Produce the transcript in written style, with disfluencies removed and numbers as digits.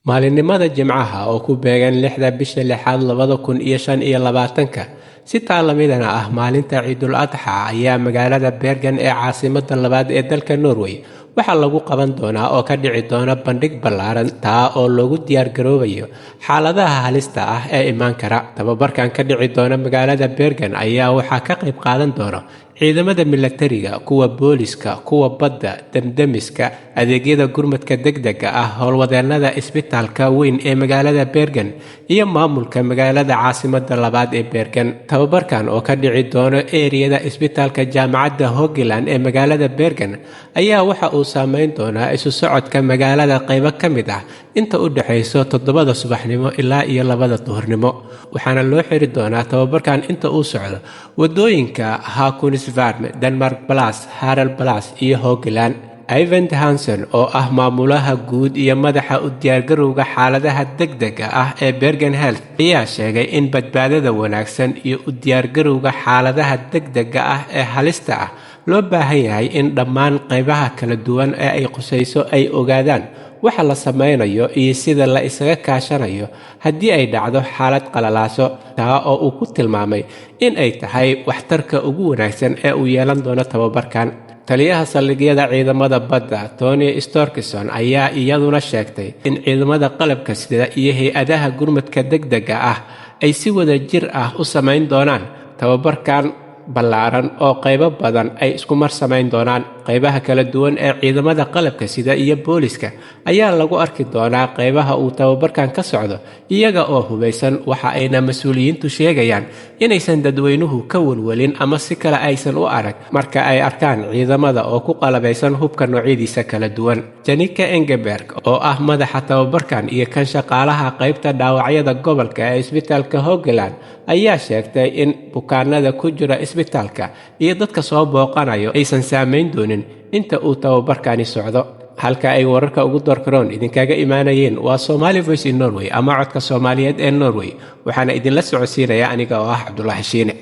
maalinimada Jimcaha oo ku beegan 6 bisha 6 2025 si taalamidana ah maalinta Ciidul Adxa ayaa magaalada Bergen ee caasimadda labaad ee dalka Norway waxaa lagu qaban doonaa oo ka dhici doona bandhig ballaaran taa oo loogu diyaar garoobayo xaaladaha halista ah ee iman kara. Tababarkan ka dhici doona magaalada Bergen ayaa waxaa ka qayb qaadan doona ciidamada militariga, kuwa booliska, kuwa badda, damdamiska, adeegyada gurmadka degdega ah, howlwadeennada isbitaalka weyn ee magaalada Bergen iyo maamulka magaalada caasimadda labaad ee Bergen. Tababarkan oo ka dhici doona eeriyada isbitaalka jaamacadda Hogland ee magaalada Bergen ayaa waxa uu saameyn doonaa isu socodka magaalada qaybo ka mid ah inta u dhaxayso 7 subaxnimo ilaa 2 duhurnimo, waxaana loo xiri doonaa tababarkan inta uu socdo wadooyinka Hakunsvarm, Denmark Plus, Harald Plus iyo Hogland. Eyvind Hansen oo ah maamulaha guud iyo madaxa u diyaargarowga xaaladaha degdega ah ee Bergen Health ayaa sheegay in badbaadada wanaagsan iyo u diyaargarowga xaaladaha degdega ah ee halista ah loo baahan yahay in dhammaan qaybaha kala duwan ee ay qusayso ay ogaadaan waxa la sameynayo iyo sida la isaga kaashanayo haddii ay dhacdo xaalad qalalaaso, taa oo uu ku tilmaamay in ay tahay waxtarka ugu wanaagsan ee uu yeelan doono tababarkan. Taliyaha saldhigyada ciidamada badda Tony Storkson ayaa iyaduna sheegtay in ciidamada qalabka sida iyo hay'adaha gurmadka degdega ah ay si wada jir ah u sameyn doonaan tababarkan ballaaran oo qaybo badan ay isku mar sameyn doonaan. Qaybaha kala duwan ee ciidamada qalabka sida iyo booliska ayaa lagu arki doonaa qaybaha uu tababarkan ka socdo iyaga oo hubeysan, waxa ayna mas'uuliyiintu sheegayaan inaysan dadweynuhu ka walwalin ama si kale aysan u arag marka ay arkaan ciidamada oo ku qalabeysan hubka noocyadiisa kala duwan. Janika Engeberg oo ah madaxa tababarkan iyo kan shaqaalaha qaybta dhaawacyada gobolka ee isbitaalka Hogland ayaa sheegtay in bukaanada ku jira isbitaalka iyo dadka soo booqanayo aysan saameyn doonin inta uu tababarkani socdo. Halka ay wararka ugu doorkaroon idinkaga imaanayeen waa Somali Voice in Norway ama codka Soomaaliyeed ee Norway, waxaana idinla socodsiinaya aniga oo ah Cabdullaahi Shiine.